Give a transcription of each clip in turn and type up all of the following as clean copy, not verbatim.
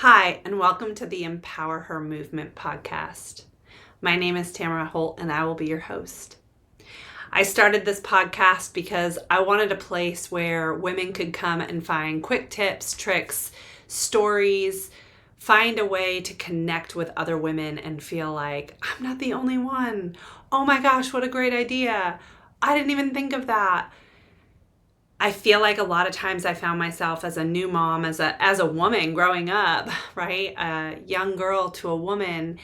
Hi, and welcome to the EmpowHER movement podcast. My name is Tamara Holt, and I will be your host. I started this podcast because I wanted a place where women could come and find quick tips, tricks, stories, find a way to connect with other women and feel like, I'm not the only one. Oh my gosh, what a great idea. I didn't even think of that. I feel like a lot of times I found myself as a new mom, as a woman growing up, right? A young girl to a woman,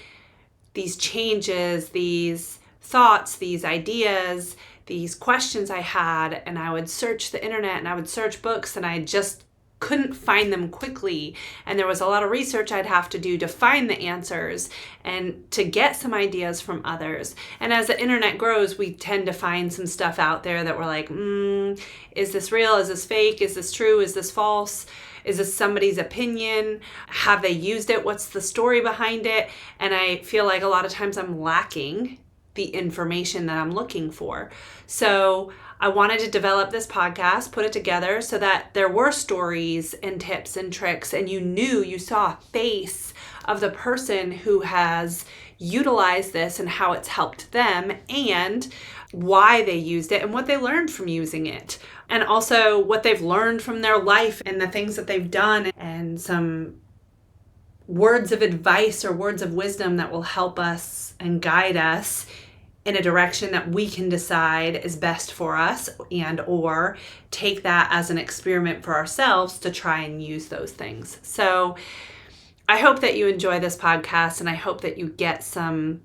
these changes, these thoughts, these ideas, these questions I had, and I would search the internet and I would search books and I just couldn't find them quickly. And there was a lot of research I'd have to do to find the answers and to get some ideas from others. And as the internet grows, we tend to find some stuff out there that we're like, is this real? Is this fake? Is this true? Is this false? Is this somebody's opinion? Have they used it? What's the story behind it? And I feel like a lot of times I'm lacking the information that I'm looking for. So I wanted to develop this podcast, put it together so that there were stories and tips and tricks, and you saw a face of the person who has utilized this and how it's helped them and why they used it and what they learned from using it. And also what they've learned from their life and the things that they've done, and some words of advice or words of wisdom that will help us and guide us in a direction that we can decide is best for us, and or take that as an experiment for ourselves to try and use those things. So I hope that you enjoy this podcast, and I hope that you get some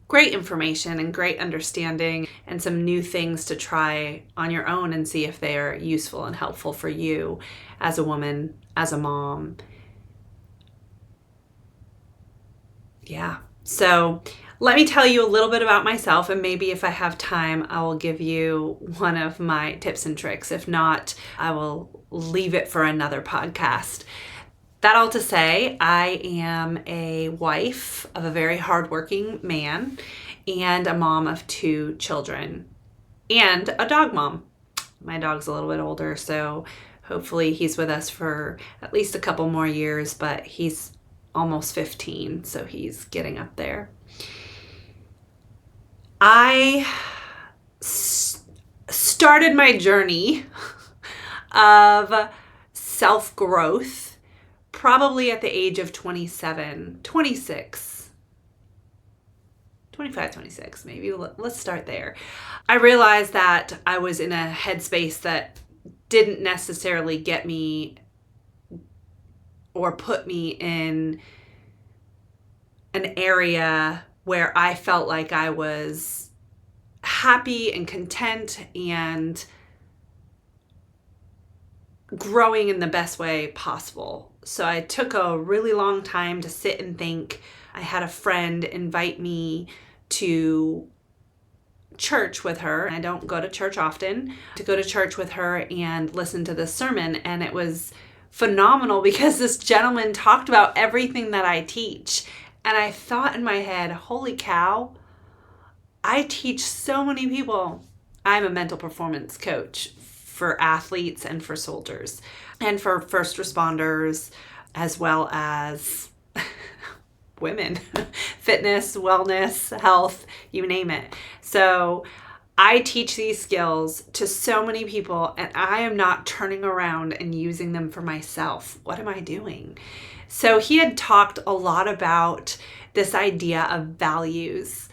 great information and great understanding and some new things to try on your own and see if they are useful and helpful for you as a woman, as a mom. Yeah. So let me tell you a little bit about myself, and maybe if I have time, I will give you one of my tips and tricks. If not, I will leave it for another podcast. That all to say, I am a wife of a very hardworking man and a mom of 2 children and a dog mom. My dog's a little bit older, so hopefully he's with us for at least a couple more years, but he's almost 15, so he's getting up there. I started my journey of self-growth probably at the age of 25, 26 maybe. Let's start there. I realized that I was in a headspace that didn't necessarily get me or put me in an area where I felt like I was happy and content and growing in the best way possible. So I took a really long time to sit and think. I had a friend invite me to church with her. I don't go to church often. To go to church with her and listen to this sermon, and it was phenomenal because this gentleman talked about everything that I teach. And I thought in my head, holy cow, I teach so many people. I'm a mental performance coach for athletes and for soldiers and for first responders, as well as women, fitness, wellness, health, you name it. So I teach these skills to so many people, and I am not turning around and using them for myself. What am I doing? So he had talked a lot about this idea of values.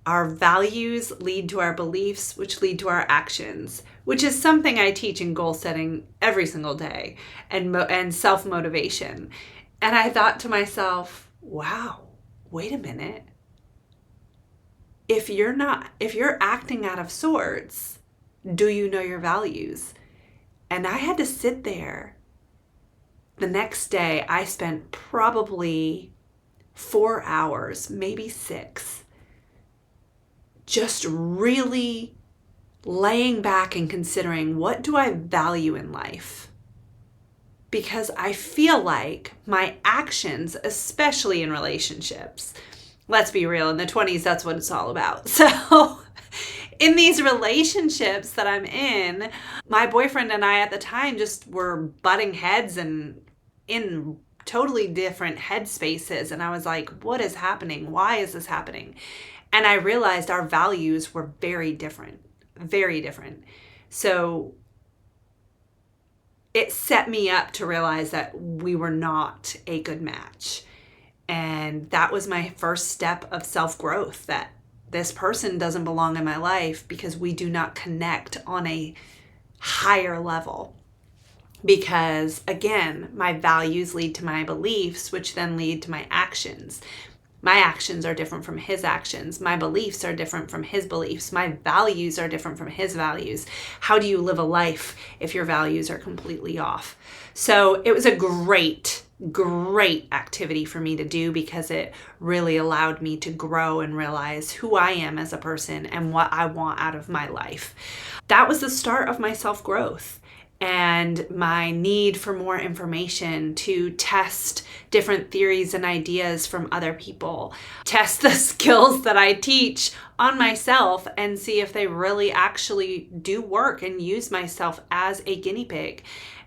Our values lead to our beliefs, which lead to our actions, which is something I teach in goal setting every single day, and self-motivation. And I thought to myself, wow, wait a minute. If you're acting out of sorts, do you know your values? And I had to sit there. The next day, I spent probably 4 hours, maybe 6, just really laying back and considering, what do I value in life? Because I feel like my actions, especially in relationships, let's be real, in the 20s, that's what it's all about. So in these relationships that I'm in, my boyfriend and I at the time just were butting heads and into totally different headspaces. And I was like, what is happening? Why is this happening? And I realized our values were very different, very different. So it set me up to realize that we were not a good match. And that was my first step of self-growth, that this person doesn't belong in my life because we do not connect on a higher level. Because again, my values lead to my beliefs, which then lead to my actions. My actions are different from his actions. My beliefs are different from his beliefs. My values are different from his values. How do you live a life if your values are completely off? So it was a great activity for me to do because it really allowed me to grow and realize who I am as a person and what I want out of my life. That was the start of my self-growth and my need for more information, to test different theories and ideas from other people, test the skills that I teach on myself and see if they really actually do work, and use myself as a guinea pig.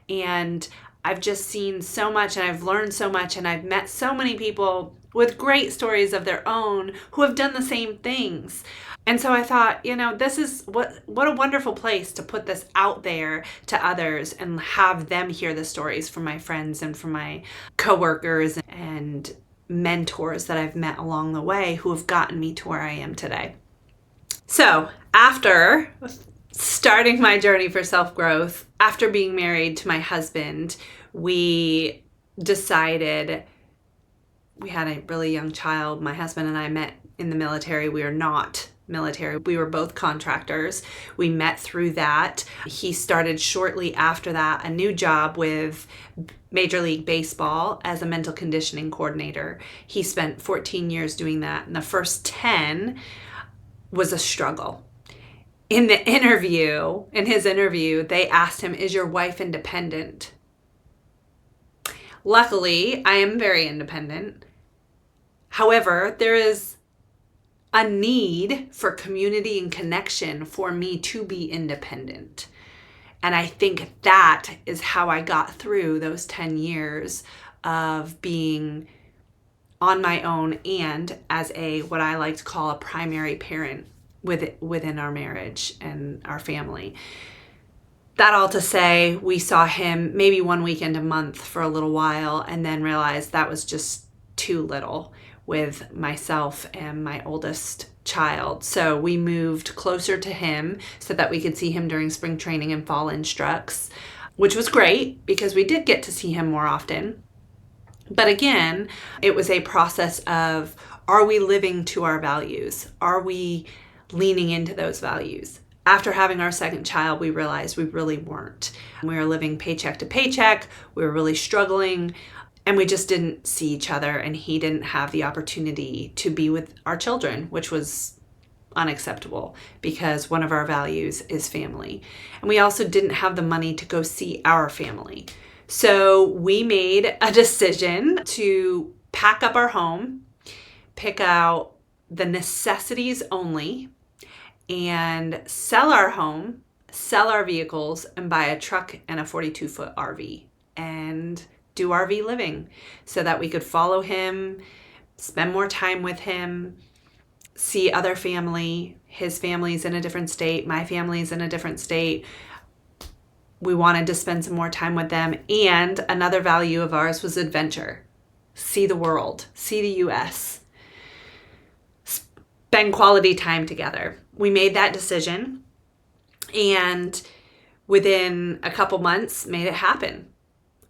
And I've just seen so much, and I've learned so much, and I've met so many people with great stories of their own who have done the same things. And so I thought, this is what a wonderful place to put this out there to others and have them hear the stories from my friends and from my coworkers and mentors that I've met along the way who have gotten me to where I am today. So after starting my journey for self-growth, after being married to my husband, we decided, we had a really young child. My husband and I met in the military. We are not military. We were both contractors. We met through that. He started shortly after that a new job with Major League Baseball as a mental conditioning coordinator. He spent 14 years doing that, and the first 10 was a struggle. In his interview, they asked him, "Is your wife independent?" Luckily, I am very independent. However, there is a need for community and connection for me to be independent. And I think that is how I got through those 10 years of being on my own and as what I like to call a primary parent within our marriage and our family. That all to say, we saw him maybe one weekend a month for a little while, and then realized that was just too little with myself and my oldest child. So we moved closer to him so that we could see him during spring training and fall instructs, which was great because we did get to see him more often. But again, it was a process of, are we living to our values? Are we leaning into those values? After having our second child, we realized we really weren't. We were living paycheck to paycheck. We were really struggling. And we just didn't see each other, and he didn't have the opportunity to be with our children, which was unacceptable because one of our values is family. And we also didn't have the money to go see our family. So we made a decision to pack up our home, pick out the necessities only, and sell our home, sell our vehicles, and buy a truck and a 42-foot RV. And do RV living so that we could follow him, spend more time with him, see other family. His family's in a different state. My family's in a different state. We wanted to spend some more time with them. And another value of ours was adventure. See the world, see the US, spend quality time together. We made that decision, and within a couple months made it happen.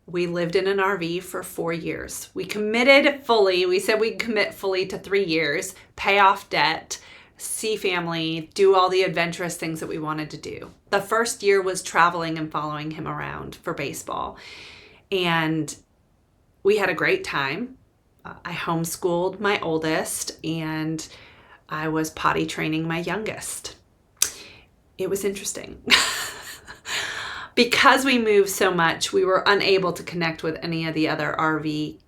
We lived in an RV for 4 years. We committed fully. We said we'd commit fully to 3 years, pay off debt, see family, do all the adventurous things that we wanted to do. The first year was traveling and following him around for baseball. And we had a great time. I homeschooled my oldest, and I was potty training my youngest. It was interesting. Because we moved so much, we were unable to connect with any of the other RV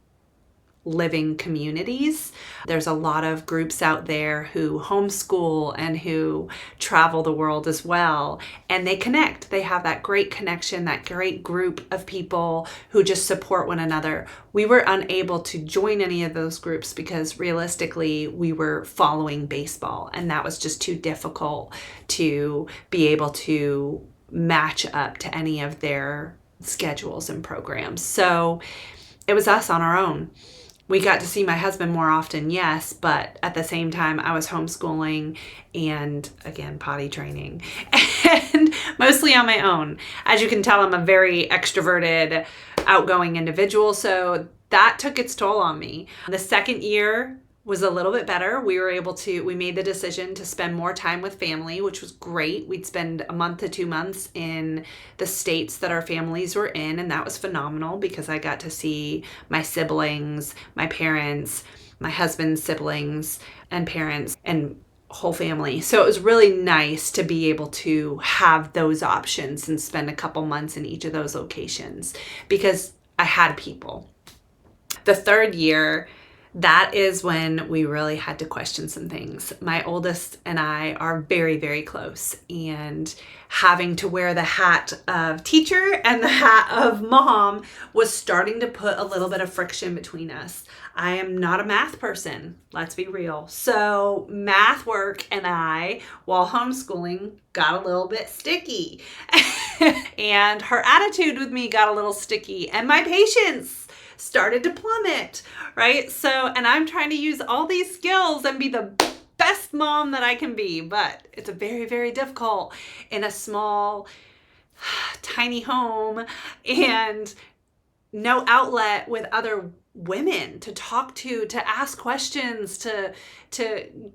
living communities. There's a lot of groups out there who homeschool and who travel the world as well. And they connect. They have that great connection, that great group of people who just support one another. We were unable to join any of those groups because realistically, we were following baseball, and that was just too difficult to be able to match up to any of their schedules and programs. So it was us on our own. We got to see my husband more often, yes, but at the same time, I was homeschooling and, again, potty training, and mostly on my own. As you can tell, I'm a very extroverted, outgoing individual, so that took its toll on me. The second year was a little bit better. We made the decision to spend more time with family, which was great. We'd spend a month to 2 months in the states that our families were in, and that was phenomenal because I got to see my siblings, my parents, my husband's siblings and parents, and whole family. So it was really nice to be able to have those options and spend a couple months in each of those locations because I had people. The third year, that is when we really had to question some things. My oldest and I are very, very close, and having to wear the hat of teacher and the hat of mom was starting to put a little bit of friction between us. I am not a math person, let's be real. So math work and I, while homeschooling, got a little bit sticky. And her attitude with me got a little sticky, and my patience started to plummet, right? So, and I'm trying to use all these skills and be the best mom that I can be, but it's very, very difficult in a small, tiny home and no outlet with other women to talk to ask questions, to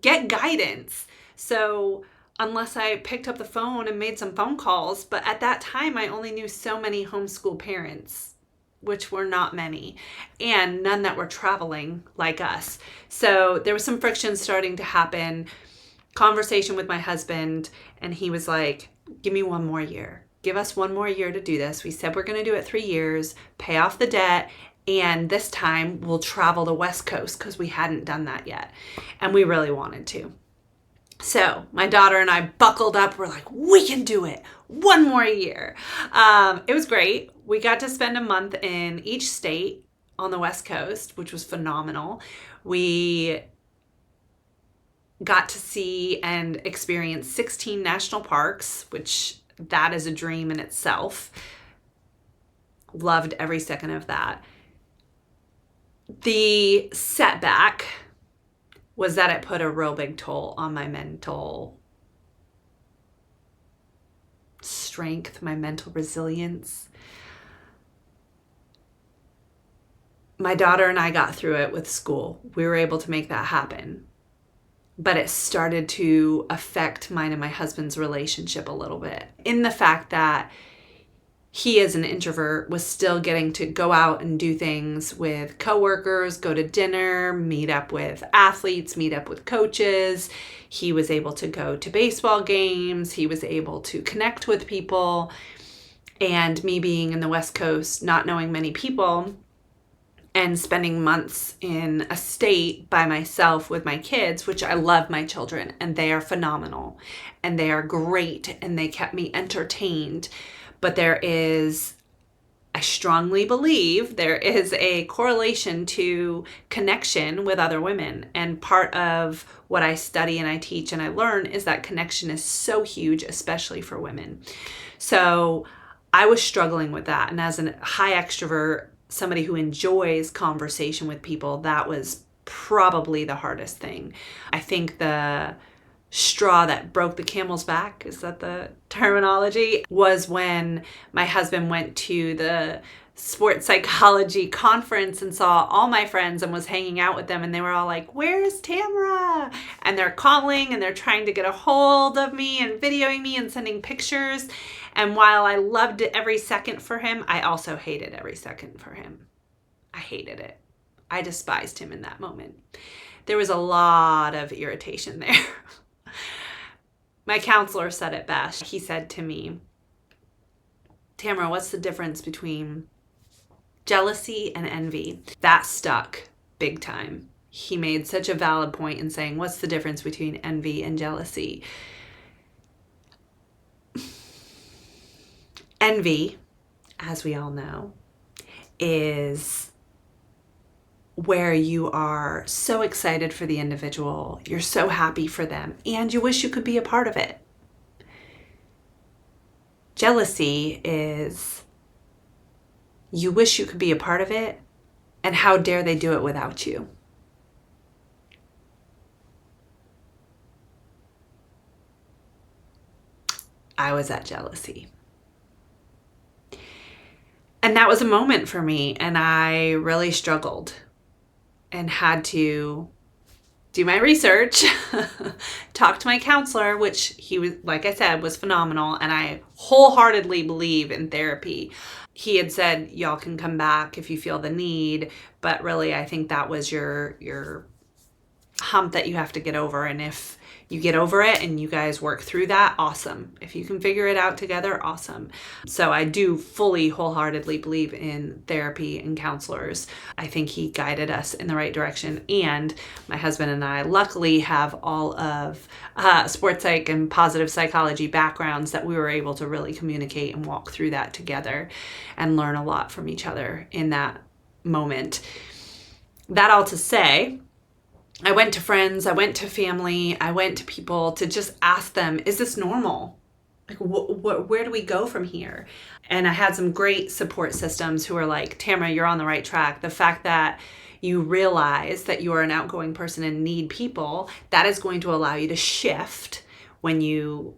get guidance. So unless I picked up the phone and made some phone calls, but at that time I only knew so many homeschool parents, which were not many, and none that were traveling like us. So there was some friction starting to happen, conversation with my husband, and he was like, give me one more year. Give us one more year to do this. We said we're going to do it 3 years, pay off the debt, and this time we'll travel the West Coast because we hadn't done that yet, and we really wanted to. So my daughter and I buckled up. We're like, we can do it. One more year. It was great. We got to spend a month in each state on the West Coast, which was phenomenal. We got to see and experience 16 national parks, which that is a dream in itself. Loved every second of that. The setback was that it put a real big toll on my mental strength, my mental resilience. My daughter and I got through it with school. We were able to make that happen. But it started to affect mine and my husband's relationship a little bit, in the fact that he, as an introvert, was still getting to go out and do things with coworkers, go to dinner, meet up with athletes, meet up with coaches. He was able to go to baseball games. He was able to connect with people. And me being in the West Coast, not knowing many people, and spending months in a state by myself with my kids, which I love my children, and they are phenomenal, and they are great, and they kept me entertained. But I strongly believe there is a correlation to connection with other women. And part of what I study and I teach and I learn is that connection is so huge, especially for women. So I was struggling with that. And as a high extrovert, somebody who enjoys conversation with people, that was probably the hardest thing. I think the straw that broke the camel's back, is that the terminology, was when my husband went to the sports psychology conference and saw all my friends and was hanging out with them, and they were all like, where's Tamara? And they're calling and they're trying to get a hold of me and videoing me and sending pictures. And while I loved it every second for him, I also hated every second for him. I hated it. I despised him in that moment. There was a lot of irritation there. My counselor said it best. He said to me, Tamara, what's the difference between jealousy and envy? That stuck big time. He made such a valid point in saying, what's the difference between envy and jealousy? Envy, as we all know, is where you are so excited for the individual, you're so happy for them, and you wish you could be a part of it. Jealousy is you wish you could be a part of it, and how dare they do it without you. I was at jealousy. And that was a moment for me, and I really struggled and had to do my research, talk to my counselor, which he was, like I said, was phenomenal, and I wholeheartedly believe in therapy. He had said, y'all can come back if you feel the need, but really I think that was your hump that you have to get over, and if you get over it and you guys work through that, awesome. If you can figure it out together, awesome. So I do fully, wholeheartedly believe in therapy and counselors. I think he guided us in the right direction. And my husband and I luckily have all of sports psych and positive psychology backgrounds that we were able to really communicate and walk through that together and learn a lot from each other in that moment. That all to say, I went to friends, I went to family, I went to people to just ask them, is this normal? Like, where do we go from here? And I had some great support systems who were like, Tamara, you're on the right track. The fact that you realize that you are an outgoing person and need people, that is going to allow you to shift when you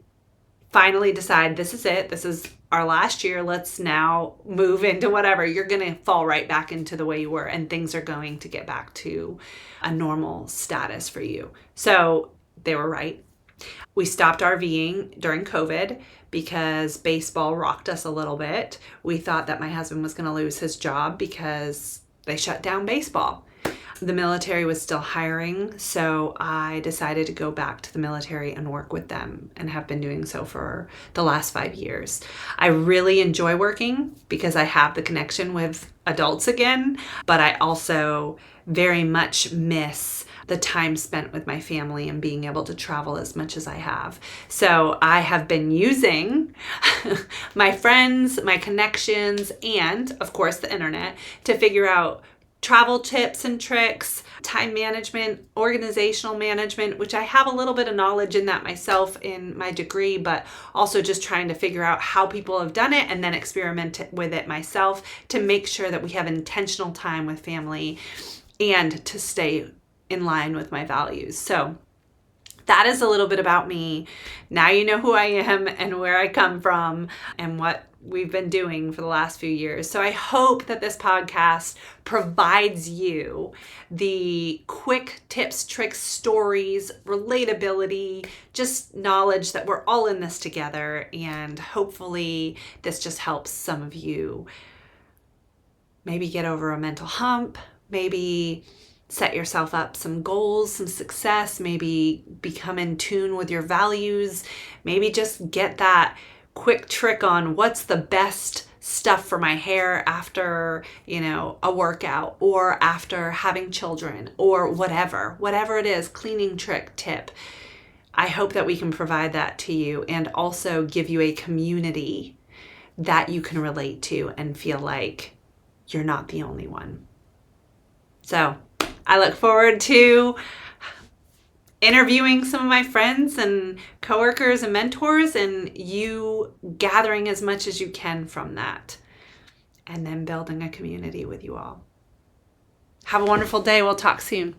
finally decide this is it, this is our last year, let's now move into whatever. You're going to fall right back into the way you were, and things are going to get back to a normal status for you. So they were right. We stopped RVing during COVID because baseball rocked us a little bit. We thought that my husband was going to lose his job because they shut down baseball. The military was still hiring, so I decided to go back to the military and work with them, and have been doing so for the last 5 years. I really enjoy working because I have the connection with adults again, but I also very much miss the time spent with my family and being able to travel as much as I have. So I have been using my friends, my connections, and of course the internet to figure out travel tips and tricks, time management, organizational management, which I have a little bit of knowledge in that myself in my degree, but also just trying to figure out how people have done it and then experiment with it myself to make sure that we have intentional time with family and to stay in line with my values. So that is a little bit about me. Now you know who I am and where I come from and what we've been doing for the last few years. So I hope that this podcast provides you the quick tips, tricks, stories, relatability, just knowledge that we're all in this together. And hopefully this just helps some of you maybe get over a mental hump, maybe set yourself up some goals, some success, maybe become in tune with your values, maybe just get that quick trick on what's the best stuff for my hair after, a workout or after having children or whatever it is, cleaning trick, tip. I hope that we can provide that to you and also give you a community that you can relate to and feel like you're not the only one. So I look forward to interviewing some of my friends and coworkers and mentors, and you gathering as much as you can from that, and then building a community with you all. Have a wonderful day. We'll talk soon.